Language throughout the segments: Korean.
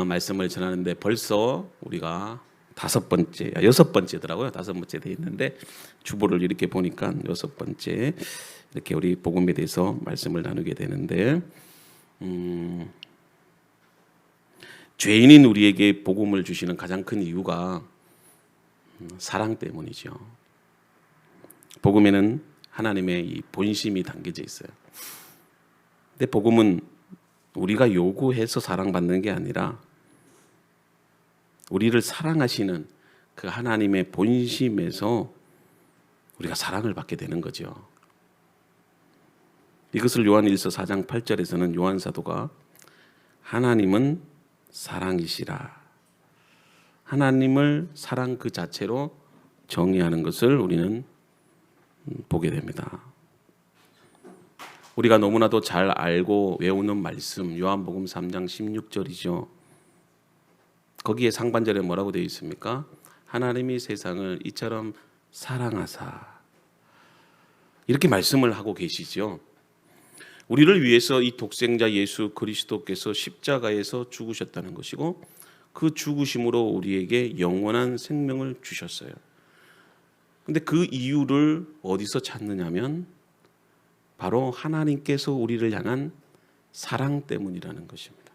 말씀을 전하는데 벌써 우리가 여섯 번째더라고요. 다섯 번째 돼 있는데 주보를 이렇게 보니까 여섯 번째 이렇게 우리 복음에 대해서 말씀을 나누게 되는데 죄인인 우리에게 복음을 주시는 가장 큰 이유가 사랑 때문이죠. 복음에는 하나님의 이 본심이 담겨져 있어요. 근데 복음은 우리가 요구해서 사랑받는 게 아니라 우리를 사랑하시는 그 하나님의 본심에서 우리가 사랑을 받게 되는 거죠. 이것을 요한일서 4장 8절에서는 요한 사도가 하나님은 사랑이시라, 하나님을 사랑 그 자체로 정의하는 것을 우리는 보게 됩니다. 우리가 너무나도 잘 알고 외우는 말씀 요한복음 3장 16절이죠. 거기에 상반절에 뭐라고 되어 있습니까? 하나님이 세상을 이처럼 사랑하사, 이렇게 말씀을 하고 계시죠. 우리를 위해서 이 독생자 예수 그리스도께서 십자가에서 죽으셨다는 것이고 그 죽으심으로 우리에게 영원한 생명을 주셨어요. 근데 그 이유를 어디서 찾느냐면 바로 하나님께서 우리를 향한 사랑 때문이라는 것입니다.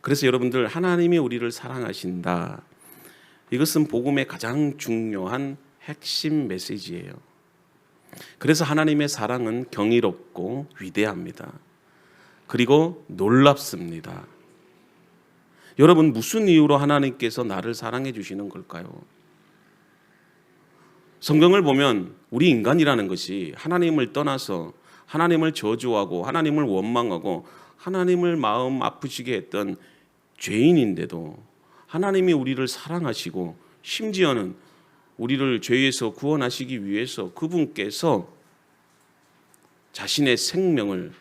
그래서 여러분들, 하나님이 우리를 사랑하신다, 이것은 복음의 가장 중요한 핵심 메시지예요. 그래서 하나님의 사랑은 경이롭고 위대합니다. 그리고 놀랍습니다. 여러분, 무슨 이유로 하나님께서 나를 사랑해 주시는 걸까요? 성경을 보면 우리 인간이라는 것이 하나님을 떠나서 하나님을 저주하고 하나님을 원망하고 하나님을 마음 아프시게 했던 죄인인데도 하나님이 우리를 사랑하시고 심지어는 우리를 죄에서 구원하시기 위해서 그분께서 자신의 생명을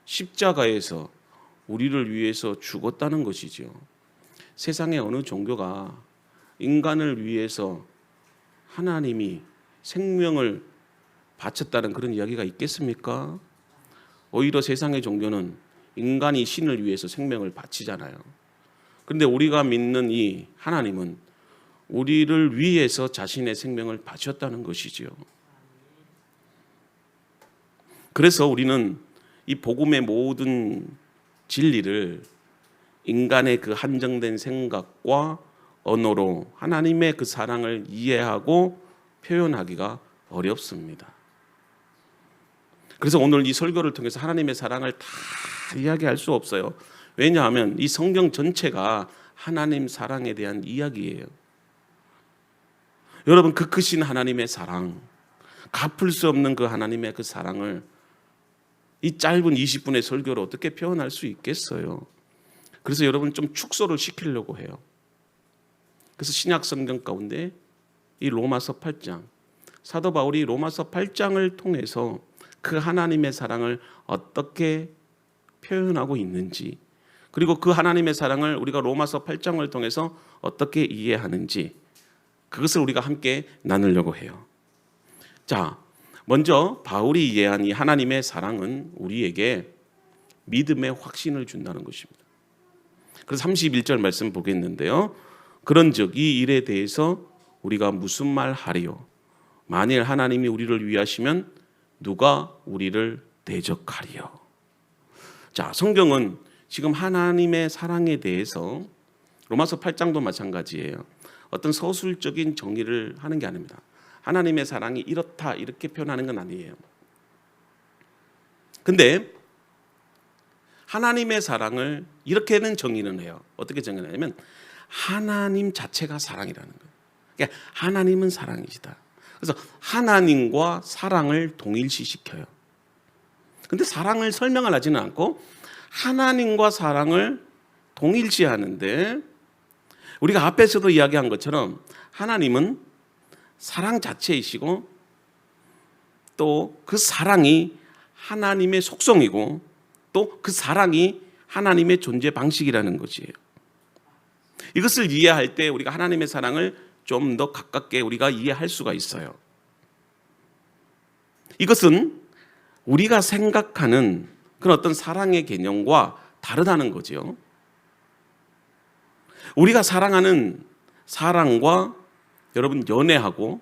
십자가에서 우리를 위해서 죽었다는 것이죠. 세상의 어느 종교가 인간을 위해서 하나님이 생명을 바쳤다는 그런 이야기가 있겠습니까? 오히려 세상의 종교는 인간이 신을 위해서 생명을 바치잖아요. 그런데 우리가 믿는 이 하나님은 우리를 위해서 자신의 생명을 바쳤다는 것이지요. 그래서 우리는 이 복음의 모든 진리를 인간의 그 한정된 생각과 언어로 하나님의 그 사랑을 이해하고 표현하기가 어렵습니다. 그래서 오늘 이 설교를 통해서 하나님의 사랑을 다 이야기할 수 없어요. 왜냐하면 이 성경 전체가 하나님 사랑에 대한 이야기예요. 여러분, 그 크신 하나님의 사랑, 갚을 수 없는 그 하나님의 그 사랑을 이 짧은 20분의 설교로 어떻게 표현할 수 있겠어요? 그래서 여러분 좀 축소를 시키려고 해요. 그래서 신약 성경 가운데 이 로마서 8장, 사도 바울이 로마서 8장을 통해서 그 하나님의 사랑을 어떻게 표현하고 있는지, 그리고 그 하나님의 사랑을 우리가 로마서 8장을 통해서 어떻게 이해하는지, 그것을 우리가 함께 나누려고 해요. 자, 먼저 바울이 이해한 이 하나님의 사랑은 우리에게 믿음의 확신을 준다는 것입니다. 그래서 31절 말씀 보겠는데요. 그런즉 이 일에 대해서 우리가 무슨 말 하리요? 만일 하나님이 우리를 위하시면 누가 우리를 대적하리요? 자, 성경은 지금 하나님의 사랑에 대해서 로마서 8장도 마찬가지예요. 어떤 서술적인 정의를 하는 게 아닙니다. 하나님의 사랑이 이렇다 이렇게 표현하는 건 아니에요. 근데 하나님의 사랑을 이렇게는 정의는 해요. 어떻게 정의하냐면 하나님 자체가 사랑이라는 거예요. 그러니까 하나님은 사랑이시다. 그래서 하나님과 사랑을 동일시시켜요. 근데 사랑을 설명을 하지는 않고 하나님과 사랑을 동일시하는데, 우리가 앞에서도 이야기한 것처럼 하나님은 사랑 자체이시고 또 그 사랑이 하나님의 속성이고 또 그 사랑이 하나님의 존재 방식이라는 것이에요. 이것을 이해할 때 우리가 하나님의 사랑을 좀 더 가깝게 우리가 이해할 수가 있어요. 이것은 우리가 생각하는 그런 어떤 사랑의 개념과 다르다는 거죠. 우리가 사랑하는 사랑과 여러분 연애하고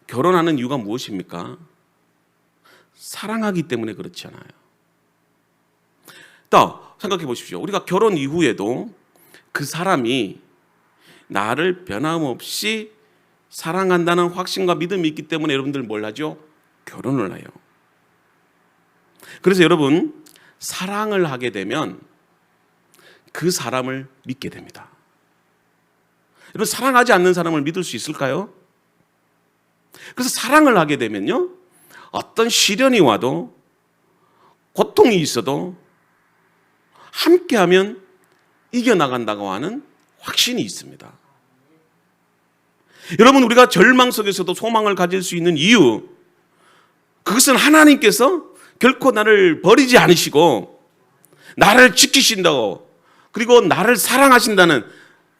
결혼하는 이유가 무엇입니까? 사랑하기 때문에 그렇지 않아요. 또 생각해 보십시오. 우리가 결혼 이후에도 그 사람이 나를 변함없이 사랑한다는 확신과 믿음이 있기 때문에 여러분들 뭘 하죠? 결혼을 해요. 그래서 여러분 사랑을 하게 되면 그 사람을 믿게 됩니다. 여러분 사랑하지 않는 사람을 믿을 수 있을까요? 그래서 사랑을 하게 되면요, 어떤 시련이 와도 고통이 있어도 함께하면 이겨나간다고 하는 확신이 있습니다. 여러분 우리가 절망 속에서도 소망을 가질 수 있는 이유, 그것은 하나님께서 결코 나를 버리지 않으시고 나를 지키신다고, 그리고 나를 사랑하신다는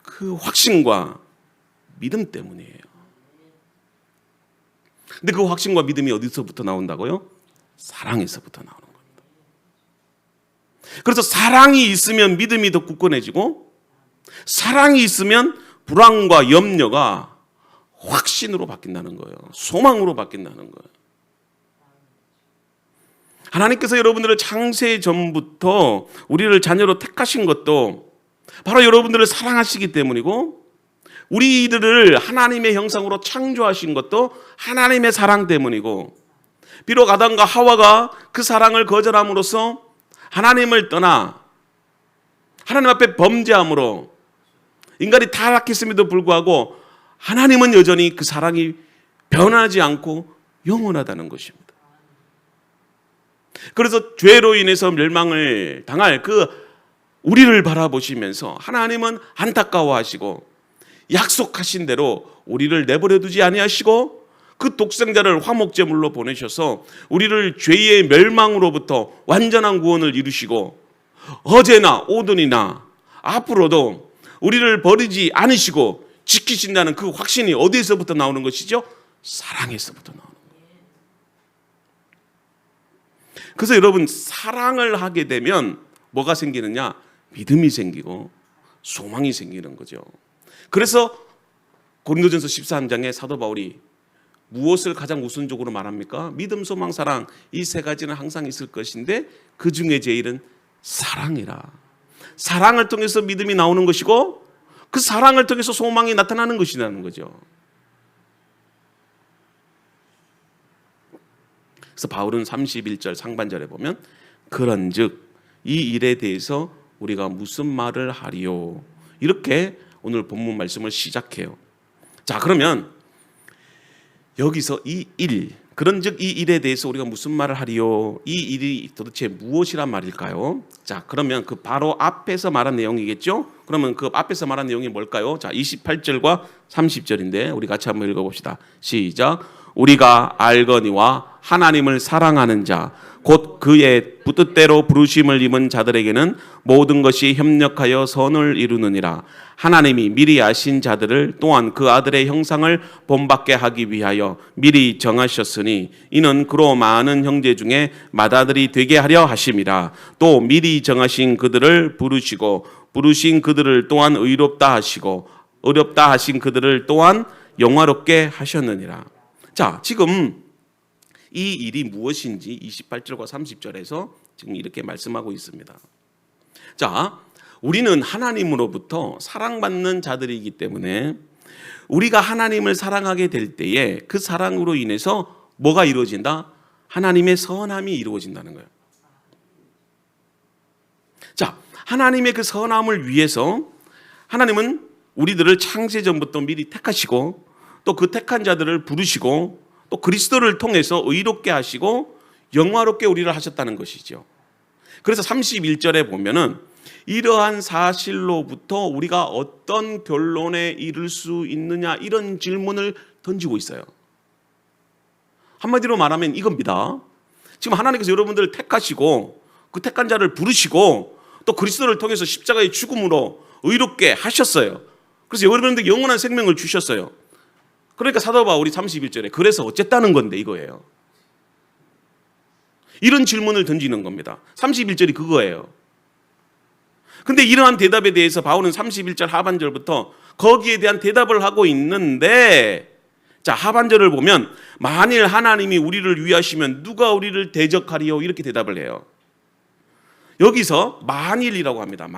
그 확신과 믿음 때문이에요. 근데 그 확신과 믿음이 어디서부터 나온다고요? 사랑에서부터 나오는 겁니다. 그래서 사랑이 있으면 믿음이 더 굳건해지고, 사랑이 있으면 불안과 염려가 확신으로 바뀐다는 거예요. 소망으로 바뀐다는 거예요. 하나님께서 여러분들을 창세 전부터 우리를 자녀로 택하신 것도 바로 여러분들을 사랑하시기 때문이고, 우리들을 하나님의 형상으로 창조하신 것도 하나님의 사랑 때문이고, 비록 아담과 하와가 그 사랑을 거절함으로써 하나님을 떠나 하나님 앞에 범죄함으로 인간이 타락했음에도 불구하고 하나님은 여전히 그 사랑이 변하지 않고 영원하다는 것입니다. 그래서 죄로 인해서 멸망을 당할 그 우리를 바라보시면서 하나님은 안타까워하시고 약속하신 대로 우리를 내버려 두지 아니하시고 그 독생자를 화목제물로 보내셔서 우리를 죄의 멸망으로부터 완전한 구원을 이루시고, 어제나 오늘이나 앞으로도 우리를 버리지 않으시고 지키신다는 그 확신이 어디에서부터 나오는 것이죠? 사랑에서부터 나오는 거예요. 그래서 여러분 사랑을 하게 되면 뭐가 생기느냐? 믿음이 생기고 소망이 생기는 거죠. 그래서 고린도전서 13장에 사도 바울이 무엇을 가장 우선적으로 말합니까? 믿음, 소망, 사랑, 이 세 가지는 항상 있을 것인데 그 중에 제일은 사랑이라. 사랑을 통해서 믿음이 나오는 것이고 그 사랑을 통해서 소망이 나타나는 것이라는 거죠. 그래서 바울은 31절 상반절에 보면 그런즉 이 일에 대해서 우리가 무슨 말을 하리요, 이렇게 오늘 본문 말씀을 시작해요. 자, 그러면 여기서 이 일, 그런즉 이 일에 대해서 우리가 무슨 말을 하리요, 이 일이 도대체 무엇이란 말일까요? 자, 그러면 그 바로 앞에서 말한 내용이겠죠? 그러면 그 앞에서 말한 내용이 뭘까요? 자, 28절과 30절인데 우리 같이 한번 읽어봅시다. 시작. 우리가 알거니와 하나님을 사랑하는 자, 곧 그의 뜻대로 부르심을 입은 자들에게는 모든 것이 협력하여 선을 이루느니라. 하나님이 미리 아신 자들을 또한 그 아들의 형상을 본받게 하기 위하여 미리 정하셨으니 이는 그로 많은 형제 중에 맏아들이 되게 하려 하심이라. 또 미리 정하신 그들을 부르시고 부르신 그들을 또한 의롭다 하시고 의롭다 하신 그들을 또한 영화롭게 하셨느니라. 자, 지금 이 일이 무엇인지 28절과 30절에서 지금 이렇게 말씀하고 있습니다. 자, 우리는 하나님으로부터 사랑받는 자들이기 때문에 우리가 하나님을 사랑하게 될 때에 그 사랑으로 인해서 뭐가 이루어진다? 하나님의 선함이 이루어진다는 거예요. 자, 하나님의 그 선함을 위해서 하나님은 우리들을 창세 전부터 미리 택하시고 또 그 택한 자들을 부르시고 또 그리스도를 통해서 의롭게 하시고 영화롭게 우리를 하셨다는 것이죠. 그래서 31절에 보면은 이러한 사실로부터 우리가 어떤 결론에 이를 수 있느냐, 이런 질문을 던지고 있어요. 한마디로 말하면 이겁니다. 지금 하나님께서 여러분들을 택하시고 그 택한 자를 부르시고 또 그리스도를 통해서 십자가의 죽음으로 의롭게 하셨어요. 그래서 여러분들에게 영원한 생명을 주셨어요. 그러니까 사도 바울이 31절에 그래서 어쨌다는 건데 이거예요. 이런 질문을 던지는 겁니다. 31절이 그거예요. 근데 이러한 대답에 대해서 바울은 31절 하반절부터 거기에 대한 대답을 하고 있는데, 자, 하반절을 보면 만일 하나님이 우리를 위하시면 누가 우리를 대적하리요? 이렇게 대답을 해요. 여기서 만일이라고 합니다.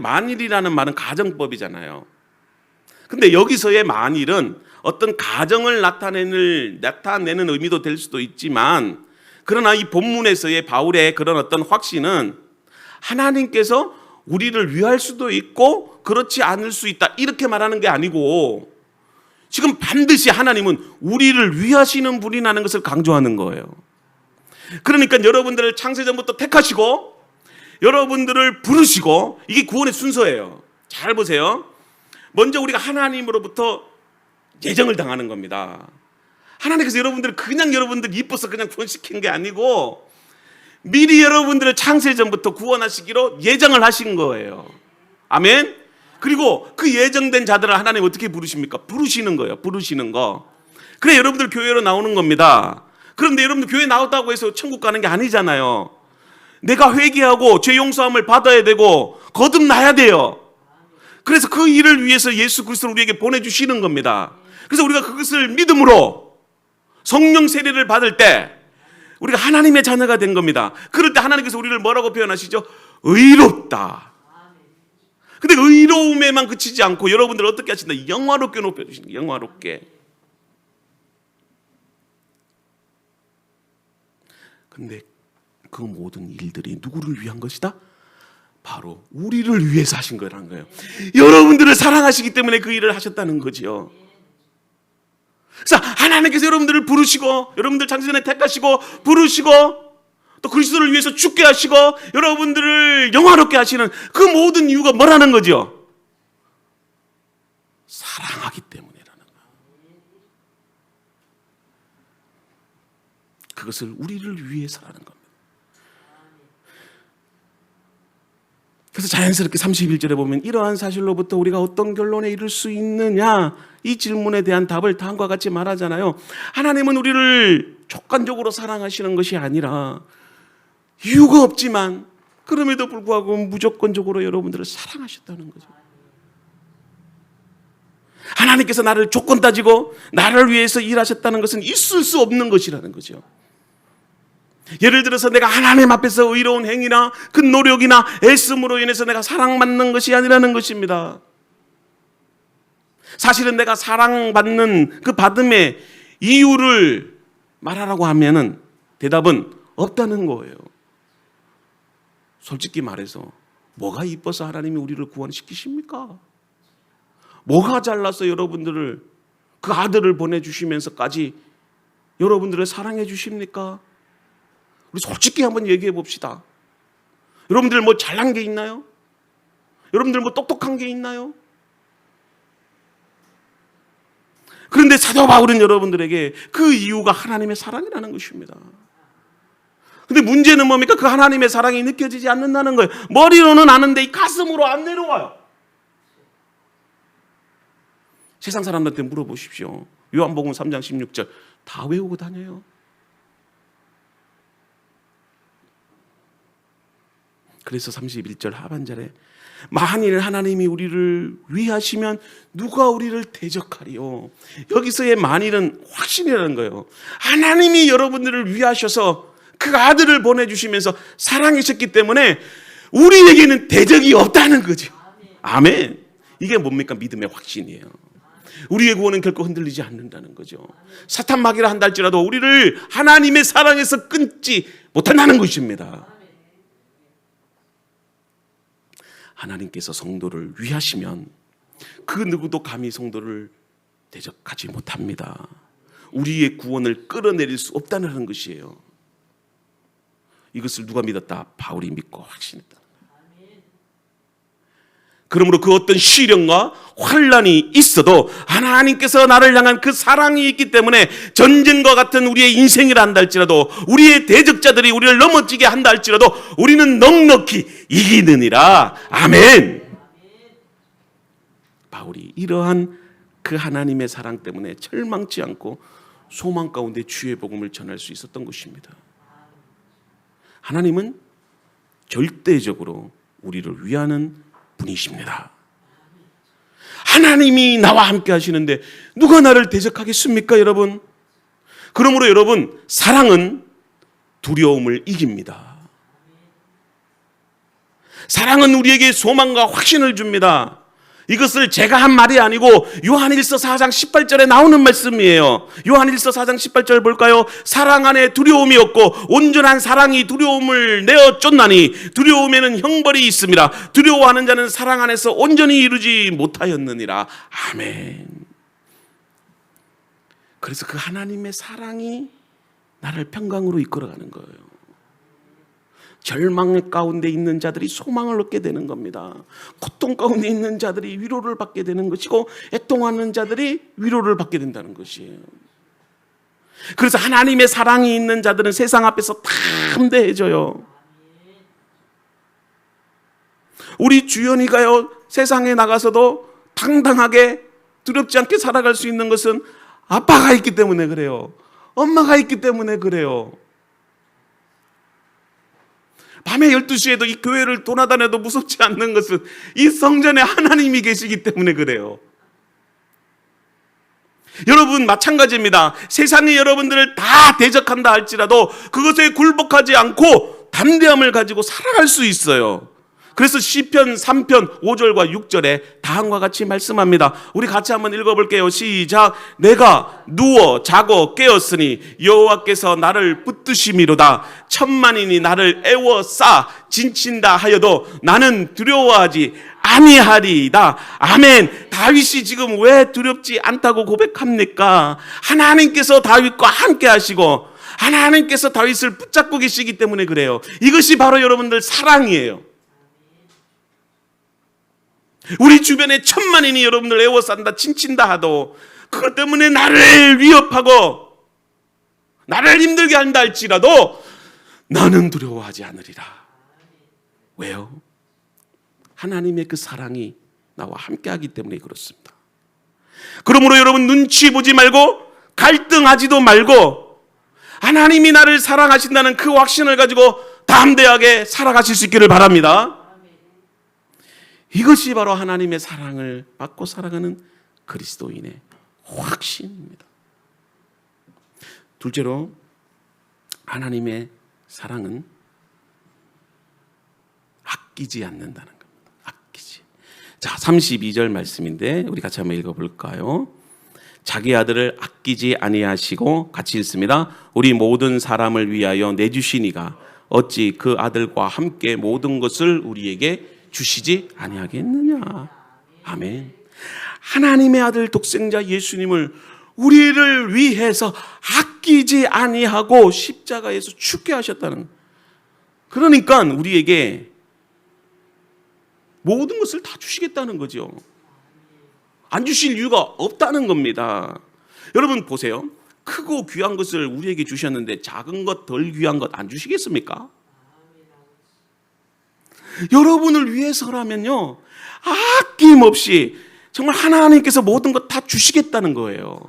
만일이라는 말은 가정법이잖아요. 근데 여기서의 만일은 어떤 가정을 나타내는 의미도 될 수도 있지만, 그러나 이 본문에서의 바울의 그런 어떤 확신은 하나님께서 우리를 위할 수도 있고 그렇지 않을 수 있다, 이렇게 말하는 게 아니고, 지금 반드시 하나님은 우리를 위하시는 분이라는 것을 강조하는 거예요. 그러니까 여러분들을 창세전부터 택하시고 여러분들을 부르시고, 이게 구원의 순서예요. 잘 보세요. 먼저 우리가 하나님으로부터 예정을 당하는 겁니다. 하나님께서 여러분들을 그냥 여러분들 이뻐서 그냥 구원시킨 게 아니고 미리 여러분들을 창세전부터 구원하시기로 예정을 하신 거예요. 아멘. 그리고 그 예정된 자들을 하나님 어떻게 부르십니까? 부르시는 거예요. 부르시는 거. 그래 여러분들 교회로 나오는 겁니다. 그런데 여러분들 교회 나왔다고 해서 천국 가는 게 아니잖아요. 내가 회개하고 죄 용서함을 받아야 되고 거듭나야 돼요. 그래서 그 일을 위해서 예수 그리스도를 우리에게 보내주시는 겁니다. 그래서 우리가 그것을 믿음으로 성령 세례를 받을 때 우리가 하나님의 자녀가 된 겁니다. 그럴 때 하나님께서 우리를 뭐라고 표현하시죠? 의롭다. 근데 의로움에만 그치지 않고 여러분들을 어떻게 하신다? 영화롭게 높여주시는 거예요. 영화롭게. 근데 그 모든 일들이 누구를 위한 것이다? 바로 우리를 위해서 하신 거라는 거예요. 여러분들을 사랑하시기 때문에 그 일을 하셨다는 거지요. 그래서 하나님께서 여러분들을 부르시고, 여러분들 창세전에 택하시고 부르시고, 또 그리스도를 위해서 죽게 하시고 여러분들을 영화롭게 하시는 그 모든 이유가 뭐라는 거죠? 사랑하기 때문이라는 거예요. 그것을 우리를 위해서라는 겁니다. 그래서 자연스럽게 31절에 보면 이러한 사실로부터 우리가 어떤 결론에 이를 수 있느냐, 이 질문에 대한 답을 다음과 같이 말하잖아요. 하나님은 우리를 촉관적으로 사랑하시는 것이 아니라 이유가 없지만 그럼에도 불구하고 무조건적으로 여러분들을 사랑하셨다는 거죠. 하나님께서 나를 조건 따지고 나를 위해서 일하셨다는 것은 있을 수 없는 것이라는 거죠. 예를 들어서 내가 하나님 앞에서 의로운 행위나 그 노력이나 애씀으로 인해서 내가 사랑받는 것이 아니라는 것입니다. 사실은 내가 사랑받는 그 받음의 이유를 말하라고 하면은 대답은 없다는 거예요. 솔직히 말해서 뭐가 이뻐서 하나님이 우리를 구원시키십니까? 뭐가 잘나서 여러분들을, 그 아들을 보내주시면서까지 여러분들을 사랑해 주십니까? 우리 솔직히 한번 얘기해 봅시다. 여러분들 뭐 잘난 게 있나요? 여러분들 뭐 똑똑한 게 있나요? 그런데 사도 바울은 여러분들에게 그 이유가 하나님의 사랑이라는 것입니다. 근데 문제는 뭡니까? 그 하나님의 사랑이 느껴지지 않는다는 거예요. 머리로는 아는데 이 가슴으로 안 내려와요. 세상 사람들한테 물어보십시오. 요한복음 3장 16절 다 외우고 다녀요. 그래서 31절 하반절에 만일 하나님이 우리를 위하시면 누가 우리를 대적하리요? 여기서의 만일은 확신이라는 거예요. 하나님이 여러분들을 위하셔서 그 아들을 보내주시면서 사랑하셨기 때문에 우리에게는 대적이 없다는 거죠. 아멘. 이게 뭡니까? 믿음의 확신이에요. 우리의 구원은 결코 흔들리지 않는다는 거죠. 사탄 마귀라 한다 할지라도 우리를 하나님의 사랑에서 끊지 못한다는 것입니다. 하나님께서 성도를 위하시면 그 누구도 감히 성도를 대적하지 못합니다. 우리의 구원을 끌어내릴 수 없다는 것이에요. 이것을 누가 믿었다? 바울이 믿고 확신했다. 그러므로 그 어떤 시련과 환난이 있어도 하나님께서 나를 향한 그 사랑이 있기 때문에 전쟁과 같은 우리의 인생이라 한다 할지라도, 우리의 대적자들이 우리를 넘어지게 한다 할지라도 우리는 넉넉히 이기느니라. 아멘. 바울이 이러한 그 하나님의 사랑 때문에 절망치 않고 소망 가운데 주의 복음을 전할 수 있었던 것입니다. 하나님은 절대적으로 우리를 위하는 분이십니다. 하나님이 나와 함께 하시는데 누가 나를 대적하겠습니까, 여러분? 그러므로 여러분, 사랑은 두려움을 이깁니다. 사랑은 우리에게 소망과 확신을 줍니다. 이것을 제가 한 말이 아니고 요한일서 4장 18절에 나오는 말씀이에요. 요한일서 4장 18절 볼까요? 사랑 안에 두려움이 없고 온전한 사랑이 두려움을 내어 쫓나니 두려움에는 형벌이 있습니다. 두려워하는 자는 사랑 안에서 온전히 이루지 못하였느니라. 아멘. 그래서 그 하나님의 사랑이 나를 평강으로 이끌어가는 거예요. 절망 가운데 있는 자들이 소망을 얻게 되는 겁니다. 고통 가운데 있는 자들이 위로를 받게 되는 것이고 애통하는 자들이 위로를 받게 된다는 것이에요. 그래서 하나님의 사랑이 있는 자들은 세상 앞에서 담대해져요. 우리 주연이가요, 세상에 나가서도 당당하게 두렵지 않게 살아갈 수 있는 것은 아빠가 있기 때문에 그래요. 엄마가 있기 때문에 그래요. 밤에 12시에도 이 교회를 돌아다녀도 무섭지 않는 것은 이 성전에 하나님이 계시기 때문에 그래요. 여러분 마찬가지입니다. 세상이 여러분들을 다 대적한다 할지라도 그것에 굴복하지 않고 담대함을 가지고 살아갈 수 있어요. 그래서 시편 3편 5절과 6절에 다음과 같이 말씀합니다. 우리 같이 한번 읽어볼게요. 시작. 내가 누워 자고 깨었으니 여호와께서 나를 붙드심이로다. 천만인이 나를 애워싸 진친다 하여도 나는 두려워하지 아니하리이다. 아멘. 다윗이 지금 왜 두렵지 않다고 고백합니까? 하나님께서 다윗과 함께 하시고 하나님께서 다윗을 붙잡고 계시기 때문에 그래요. 이것이 바로 여러분들 사랑이에요. 우리 주변에 천만인이 여러분들 애워싼다 친친다 하도 그것 때문에 나를 위협하고 나를 힘들게 한다 할지라도 나는 두려워하지 않으리라. 왜요? 하나님의 그 사랑이 나와 함께하기 때문에 그렇습니다. 그러므로 여러분 눈치 보지 말고 갈등하지도 말고 하나님이 나를 사랑하신다는 그 확신을 가지고 담대하게 살아가실 수 있기를 바랍니다. 이것이 바로 하나님의 사랑을 받고 살아가는 그리스도인의 확신입니다. 둘째로 하나님의 사랑은 아끼지 않는다는 겁니다. 아끼지. 자, 32절 말씀인데 우리 같이 한번 읽어볼까요? 자기 아들을 아끼지 아니하시고 같이 읽습니다. 우리 모든 사람을 위하여 내주시니가 어찌 그 아들과 함께 모든 것을 우리에게 주시지 아니하겠느냐. 아멘. 하나님의 아들 독생자 예수님을 우리를 위해서 아끼지 아니하고 십자가에서 죽게 하셨다는. 그러니까 우리에게 모든 것을 다 주시겠다는 거죠. 안 주실 이유가 없다는 겁니다. 여러분 보세요. 크고 귀한 것을 우리에게 주셨는데 작은 것 덜 귀한 것 안 주시겠습니까? 여러분을 위해서라면요, 아낌없이 정말 하나님께서 모든 것 다 주시겠다는 거예요.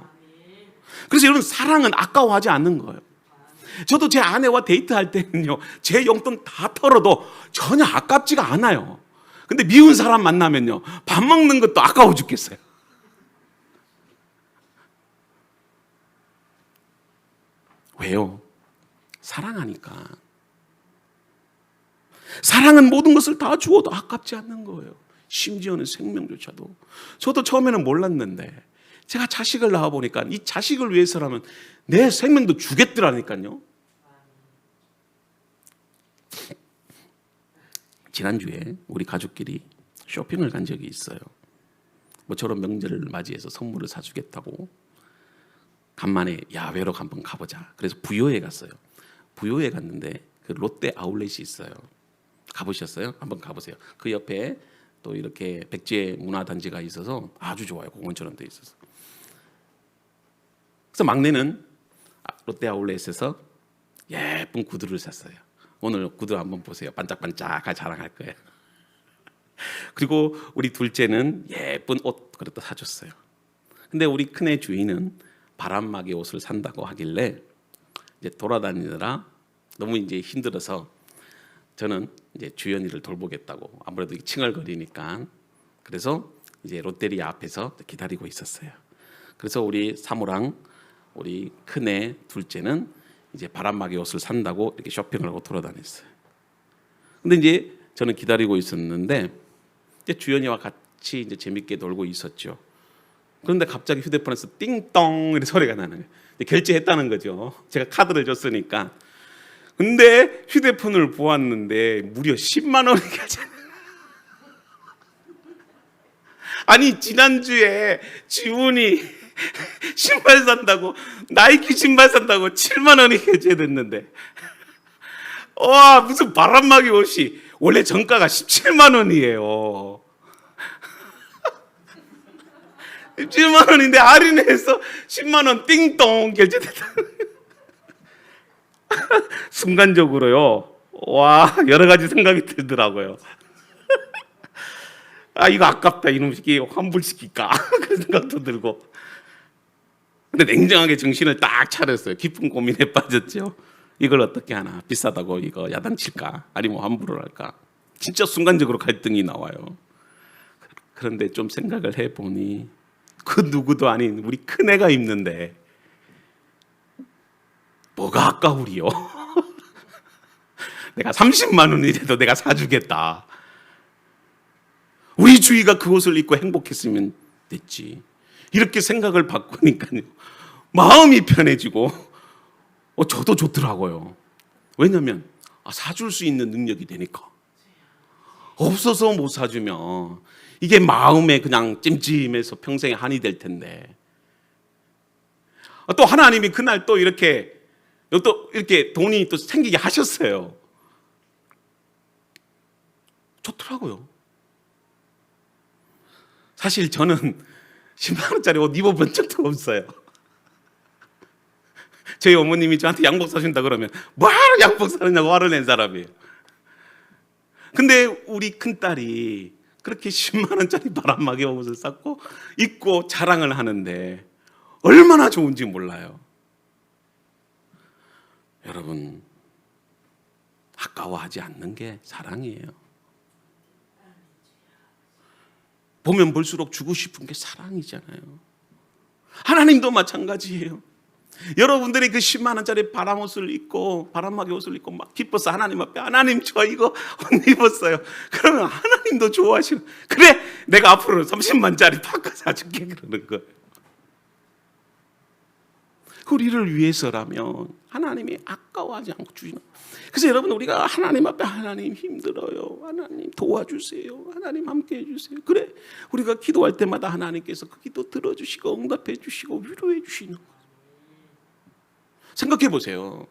그래서 여러분 사랑은 아까워하지 않는 거예요. 저도 제 아내와 데이트할 때는요, 제 용돈 다 털어도 전혀 아깝지가 않아요. 근데 미운 사람 만나면요, 밥 먹는 것도 아까워 죽겠어요. 왜요? 사랑하니까. 사랑은 모든 것을 다 주어도 아깝지 않는 거예요. 심지어는 생명조차도. 저도 처음에는 몰랐는데 제가 자식을 낳아보니까 이 자식을 위해서라면 내 생명도 주겠더라니까요. 지난주에 우리 가족끼리 쇼핑을 간 적이 있어요. 모처럼 명절을 맞이해서 선물을 사주겠다고 간만에 야외로 한번 가보자. 그래서 부여에 갔어요. 부여에 갔는데 그 롯데 아울렛이 있어요. 가보셨어요? 한번 가보세요. 그 옆에 또 이렇게 백제 문화단지가 있어서 아주 좋아요. 공원처럼 돼 있어서. 그래서 막내는 롯데 아울렛에서 예쁜 구두를 샀어요. 오늘 구두 한번 보세요. 반짝반짝 자랑할 거예요. 그리고 우리 둘째는 예쁜 옷 그것도 사줬어요. 근데 우리 큰애 주인은 바람막이 옷을 산다고 하길래 이제 돌아다니느라 너무 이제 힘들어서 저는 이제 주연이를 돌보겠다고 아무래도 칭얼거리니까 그래서 이제 롯데리아 앞에서 기다리고 있었어요. 그래서 우리 사모랑 우리 큰애 둘째는 이제 바람막이 옷을 산다고 이렇게 쇼핑을 하고 돌아다녔어요. 근데 이제 저는 기다리고 있었는데 이제 주연이와 같이 이제 재밌게 놀고 있었죠. 그런데 갑자기 휴대폰에서 띵동 이렇게 소리가 나는 거예요. 결제했다는 거죠. 제가 카드를 줬으니까. 근데 휴대폰을 보았는데 무려 10만 원이 결제. 아니 지난주에 지훈이 신발 산다고 나이키 신발 산다고 7만 원이 결제됐는데 와 무슨 바람막이 옷이 원래 정가가 17만 원이에요. 17만 원인데 할인해서 10만 원 띵동 결제됐다. 순간적으로요. 와 여러 가지 생각이 들더라고요. 아 이거 아깝다 이놈 새끼 환불시킬까 그런 생각도 들고. 근데 냉정하게 정신을 딱 차렸어요. 깊은 고민에 빠졌죠. 이걸 어떻게 하나 비싸다고 이거 야단칠까 아니면 환불을 할까. 진짜 순간적으로 갈등이 나와요. 그런데 좀 생각을 해보니 그 누구도 아닌 우리 큰애가 입는데 뭐가 아까우리요. 내가 30만 원이라도 내가 사주겠다. 우리 주희가 그 옷을 입고 행복했으면 됐지. 이렇게 생각을 바꾸니까요 마음이 편해지고 저도 좋더라고요. 왜냐하면 사줄 수 있는 능력이 되니까. 없어서 못 사주면 이게 마음에 그냥 찜찜해서 평생에 한이 될 텐데. 또 하나님이 그날 또 이렇게 돈이 또 생기게 하셨어요. 좋더라고요. 사실 저는 10만 원짜리 옷 입어본 적도 없어요. 저희 어머님이 저한테 양복 사준다 그러면 뭐하러 양복 사느냐고 화를 낸 사람이에요. 근데 우리 큰딸이 그렇게 10만 원짜리 바람막이 옷을 샀고 입고 자랑을 하는데 얼마나 좋은지 몰라요. 여러분 아까워하지 않는 게 사랑이에요. 보면 볼수록 주고 싶은 게 사랑이잖아요. 하나님도 마찬가지예요. 여러분들이 그 10만 원짜리 바람옷을 입고 바람막이 옷을 입고 막 기뻐서 하나님 앞에 하나님 저 이거 옷 입었어요. 그러면 하나님도 좋아하시는 그래 내가 앞으로 30만짜리 파카 사줄게 그러는 거예요. 우리를 위해서라면 하나님이 아까워하지 않고 주시는. 그래서 여러분 우리가 하나님 앞에 하나님 힘들어요. 하나님 도와주세요. 하나님 함께 해주세요. 그래 우리가 기도할 때마다 하나님께서 그 기도 들어주시고 응답해 주시고 위로해 주시는 거예요. 생각해 보세요.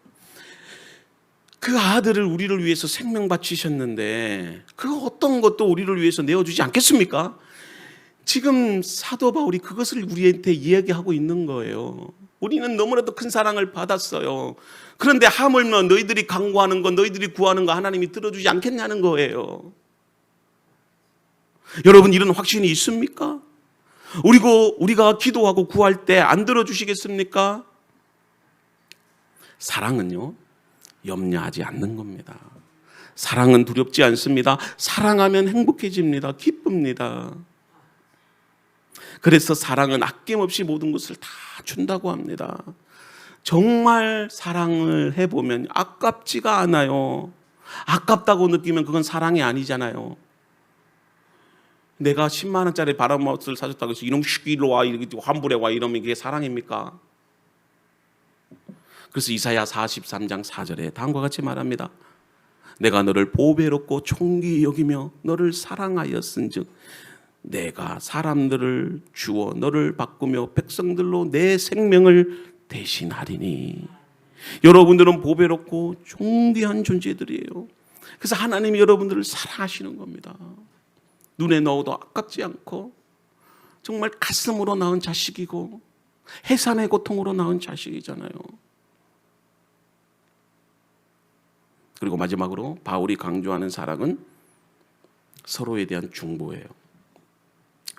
그 아들을 우리를 위해서 생명 바치셨는데 그 어떤 것도 우리를 위해서 내어주지 않겠습니까? 지금 사도 바울이 그것을 우리한테 이야기하고 있는 거예요. 우리는 너무나도 큰 사랑을 받았어요. 그런데 하물며 너희들이 간구하는 거 너희들이 구하는 거 하나님이 들어주지 않겠냐는 거예요. 여러분 이런 확신이 있습니까? 우리가 기도하고 구할 때 안 들어주시겠습니까? 사랑은요 염려하지 않는 겁니다. 사랑은 두렵지 않습니다. 사랑하면 행복해집니다. 기쁩니다. 그래서 사랑은 아낌없이 모든 것을 다 준다고 합니다. 정말 사랑을 해보면 아깝지가 않아요. 아깝다고 느끼면 그건 사랑이 아니잖아요. 내가 10만 원짜리 바람옷을 사줬다고 해서 이놈 시기로 와 이렇게 환불해 와 이러면 이게 사랑입니까? 그래서 이사야 43장 4절에 다음과 같이 말합니다. 내가 너를 보배롭고 총귀히 여기며 너를 사랑하였은즉 내가 사람들을 주어 너를 바꾸며 백성들로 내 생명을 대신하리니. 여러분들은 보배롭고 존귀한 존재들이에요. 그래서 하나님이 여러분들을 사랑하시는 겁니다. 눈에 넣어도 아깝지 않고 정말 가슴으로 낳은 자식이고 해산의 고통으로 낳은 자식이잖아요. 그리고 마지막으로 바울이 강조하는 사랑은 서로에 대한 중보예요.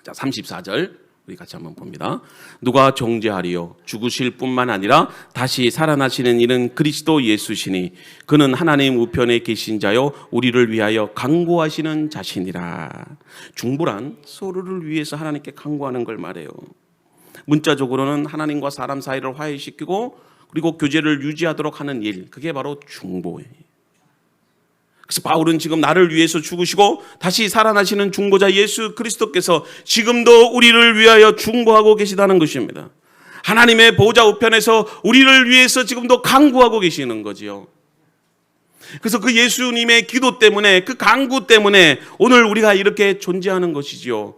자, 34절 우리 같이 한번 봅니다. 누가 정죄하리요? 죽으실 뿐만 아니라 다시 살아나시는 이는 그리스도 예수시니 그는 하나님 우편에 계신 자요 우리를 위하여 간구하시는 자신이라. 중보란 서로를 위해서 하나님께 간구하는 걸 말해요. 문자적으로는 하나님과 사람 사이를 화해시키고 그리고 교제를 유지하도록 하는 일, 그게 바로 중보예요. 그래서 바울은 지금 나를 위해서 죽으시고 다시 살아나시는 중보자 예수 그리스도께서 지금도 우리를 위하여 중보하고 계시다는 것입니다. 하나님의 보좌 우편에서 우리를 위해서 지금도 간구하고 계시는 거지요. 그래서 그 예수님의 기도 때문에, 그 간구 때문에 오늘 우리가 이렇게 존재하는 것이지요.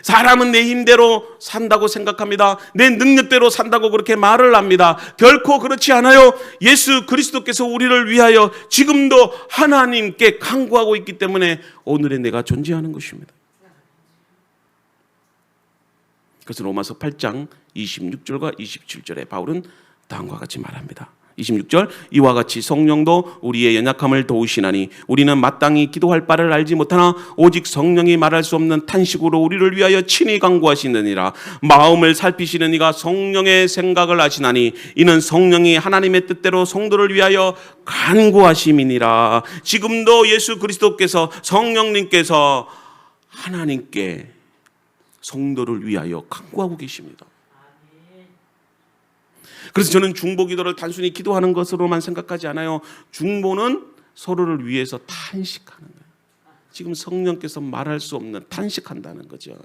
사람은 내 힘대로 산다고 생각합니다. 내 능력대로 산다고 그렇게 말을 합니다. 결코 그렇지 않아요. 예수 그리스도께서 우리를 위하여 지금도 하나님께 간구하고 있기 때문에 오늘의 내가 존재하는 것입니다. 그래서 로마서 8장 26절과 27절에 바울은 다음과 같이 말합니다. 26절, 이와 같이 성령도 우리의 연약함을 도우시나니 우리는 마땅히 기도할 바를 알지 못하나 오직 성령이 말할 수 없는 탄식으로 우리를 위하여 친히 간구하시느니라. 마음을 살피시는 이가 성령의 생각을 아시나니 이는 성령이 하나님의 뜻대로 성도를 위하여 간구하심이니라. 지금도 예수 그리스도께서, 성령님께서 하나님께 성도를 위하여 간구하고 계십니다. 그래서 저는 중보 기도를 단순히 기도하는 것으로만 생각하지 않아요. 중보는 서로를 위해서 탄식하는 거예요. 지금 성령께서 말할 수 없는 탄식한다는 거죠.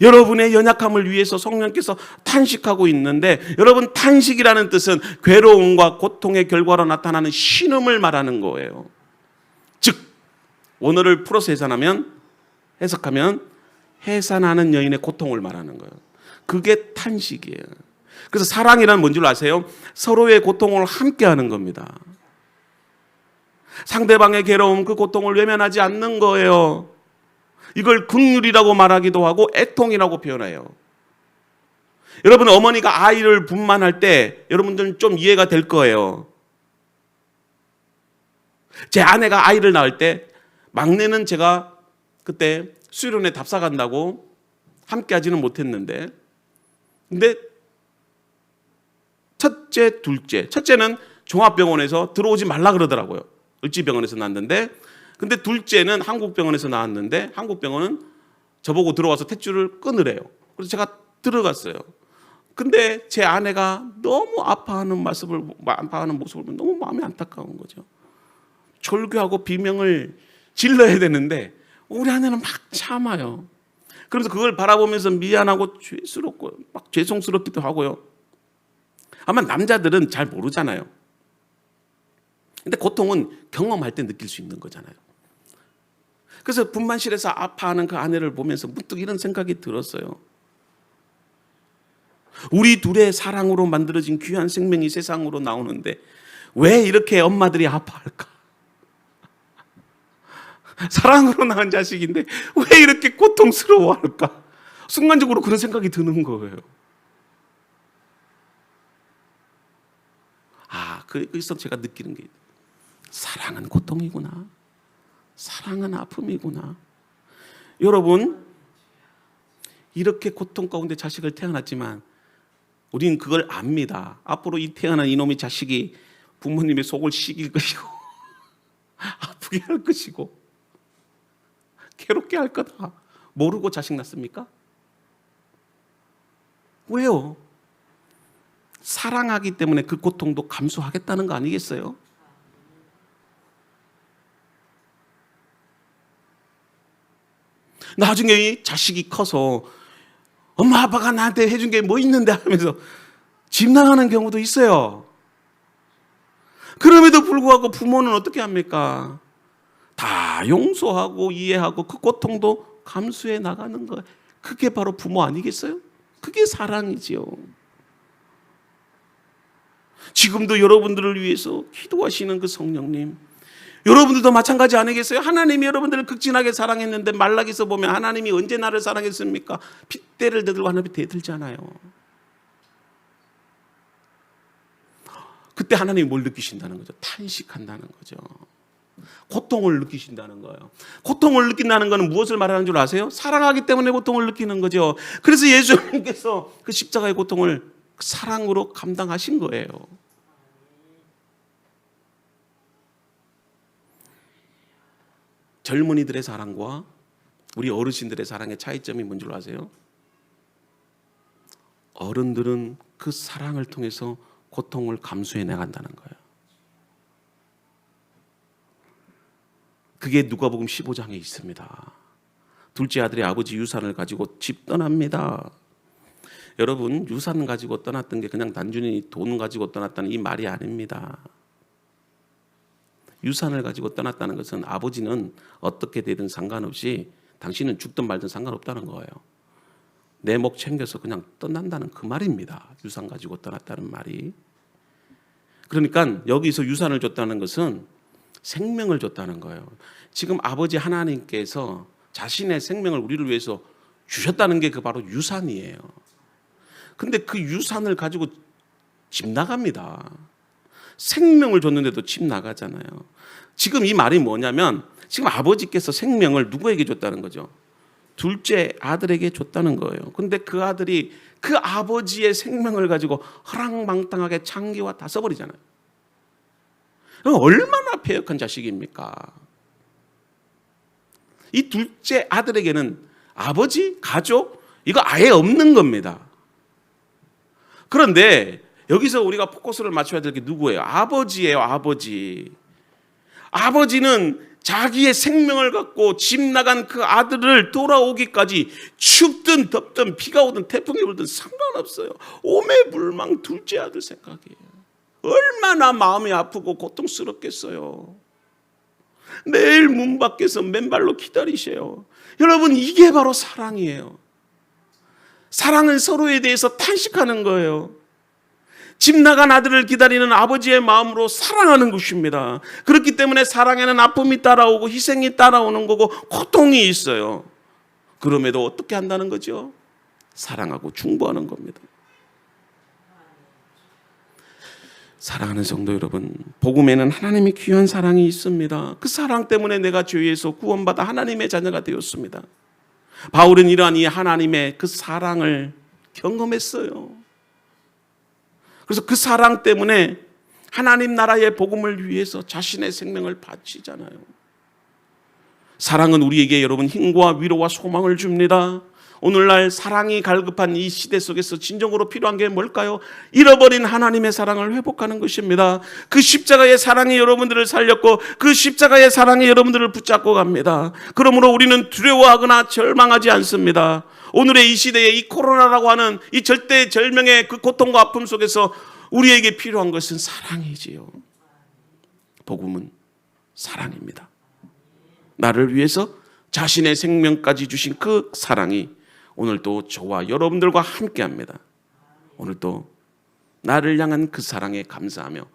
여러분의 연약함을 위해서 성령께서 탄식하고 있는데, 여러분, 탄식이라는 뜻은 괴로움과 고통의 결과로 나타나는 신음을 말하는 거예요. 즉 원어를 풀어서 해석하면 해산하는 여인의 고통을 말하는 거예요. 그게 탄식이에요. 그래서 사랑이란 뭔 줄 아세요? 서로의 고통을 함께 하는 겁니다. 상대방의 괴로움, 그 고통을 외면하지 않는 거예요. 이걸 긍휼이라고 말하기도 하고 애통이라고 표현해요. 여러분, 어머니가 아이를 분만할 때 여러분들은 좀 이해가 될 거예요. 제 아내가 아이를 낳을 때 막내는 제가 그때 수련회 답사 간다고 함께 하지는 못했는데, 근데 첫째는 종합병원에서 들어오지 말라 그러더라고요. 을지병원에서 낳았는데, 근데 둘째는 한국병원에서 낳았는데 한국병원은 저보고 들어와서 탯줄을 끊으래요. 그래서 제가 들어갔어요. 근데 제 아내가 너무 아파하는 모습을 보면 너무 마음이 안타까운 거죠. 졸교하고 비명을 질러야 되는데 우리 아내는 막 참아요. 그래서 그걸 바라보면서 미안하고 죄스럽고 막 죄송스럽기도 하고요. 아마 남자들은 잘 모르잖아요. 근데 고통은 경험할 때 느낄 수 있는 거잖아요. 그래서 분만실에서 아파하는 그 아내를 보면서 문득 이런 생각이 들었어요. 우리 둘의 사랑으로 만들어진 귀한 생명이 세상으로 나오는데 왜 이렇게 엄마들이 아파할까? 사랑으로 낳은 자식인데 왜 이렇게 고통스러워할까? 순간적으로 그런 생각이 드는 거예요. 그래서 제가 느끼는 게, 사랑은 고통이구나. 사랑은 아픔이구나. 여러분, 이렇게 고통 가운데 자식을 태어났지만 우리는 그걸 압니다. 앞으로 이 태어난 이놈의 자식이 부모님의 속을 시길 것이고 아프게 할 것이고 괴롭게 할 거다. 모르고 자식 낳습니까? 왜요? 사랑하기 때문에 그 고통도 감수하겠다는 거 아니겠어요? 나중에 이 자식이 커서 엄마 아빠가 나한테 해준 게 뭐 있는데 하면서 집 나가는 경우도 있어요. 그럼에도 불구하고 부모는 어떻게 합니까? 다 용서하고 이해하고 그 고통도 감수해 나가는 거예요. 그게 바로 부모 아니겠어요? 그게 사랑이지요. 지금도 여러분들을 위해서 기도하시는 그 성령님, 여러분들도 마찬가지 아니겠어요? 하나님이 여러분들을 극진하게 사랑했는데 말라기서 보면 하나님이 언제 나를 사랑했습니까? 핏대를 대들고 하나님이 대들잖아요. 그때 하나님이 뭘 느끼신다는 거죠? 탄식한다는 거죠. 고통을 느끼신다는 거예요. 고통을 느낀다는 것은 무엇을 말하는 줄 아세요? 사랑하기 때문에 고통을 느끼는 거죠. 그래서 예수님께서 그 십자가의 고통을 사랑으로 감당하신 거예요. 젊은이들의 사랑과 우리 어르신들의 사랑의 차이점이 뭔 줄 아세요? 어른들은 그 사랑을 통해서 고통을 감수해 나간다는 거예요. 그게 누가복음 15장에 있습니다. 둘째 아들의 아버지 유산을 가지고 집 떠납니다. 여러분, 유산 가지고 떠났던 게 그냥 단순히 돈 가지고 떠났다는 이 말이 아닙니다. 유산을 가지고 떠났다는 것은 아버지는 어떻게 되든 상관없이 당신은 죽든 말든 상관없다는 거예요. 내 목 챙겨서 그냥 떠난다는 그 말입니다. 유산 가지고 떠났다는 말이. 그러니까 여기서 유산을 줬다는 것은 생명을 줬다는 거예요. 지금 아버지 하나님께서 자신의 생명을 우리를 위해서 주셨다는 게 그 바로 유산이에요. 근데 그 유산을 가지고 집 나갑니다. 생명을 줬는데도 집 나가잖아요. 지금 이 말이 뭐냐면 지금 아버지께서 생명을 누구에게 줬다는 거죠? 둘째 아들에게 줬다는 거예요. 근데 그 아들이 그 아버지의 생명을 가지고 허랑방탕하게 창기와 다 써버리잖아요. 얼마나 패역한 자식입니까? 이 둘째 아들에게는 아버지, 가족 이거 아예 없는 겁니다. 그런데 여기서 우리가 포커스를 맞춰야 될 게 누구예요? 아버지예요. 아버지. 아버지는 자기의 생명을 갖고 집 나간 그 아들을 돌아오기까지 춥든 덥든 비가 오든 태풍이 불든 상관없어요. 오매불망 둘째 아들 생각이에요. 얼마나 마음이 아프고 고통스럽겠어요. 매일 문 밖에서 맨발로 기다리셔요. 여러분, 이게 바로 사랑이에요. 사랑은 서로에 대해서 탄식하는 거예요. 집 나간 아들을 기다리는 아버지의 마음으로 사랑하는 것입니다. 그렇기 때문에 사랑에는 아픔이 따라오고 희생이 따라오는 거고 고통이 있어요. 그럼에도 어떻게 한다는 거죠? 사랑하고 중보하는 겁니다. 사랑하는 성도 여러분, 복음에는 하나님의 귀한 사랑이 있습니다. 그 사랑 때문에 내가 죄에서 구원받아 하나님의 자녀가 되었습니다. 바울은 이러한 이 하나님의 그 사랑을 경험했어요. 그래서 그 사랑 때문에 하나님 나라의 복음을 위해서 자신의 생명을 바치잖아요. 사랑은 우리에게 여러분 힘과 위로와 소망을 줍니다. 오늘날 사랑이 갈급한 이 시대 속에서 진정으로 필요한 게 뭘까요? 잃어버린 하나님의 사랑을 회복하는 것입니다. 그 십자가의 사랑이 여러분들을 살렸고 그 십자가의 사랑이 여러분들을 붙잡고 갑니다. 그러므로 우리는 두려워하거나 절망하지 않습니다. 오늘의 이 시대에 이 코로나라고 하는 이 절대절명의 그 고통과 아픔 속에서 우리에게 필요한 것은 사랑이지요. 복음은 사랑입니다. 나를 위해서 자신의 생명까지 주신 그 사랑이 오늘도 저와 여러분들과 함께합니다. 오늘도 나를 향한 그 사랑에 감사하며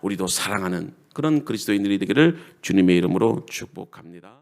우리도 사랑하는 그런 그리스도인들이 되기를 주님의 이름으로 축복합니다.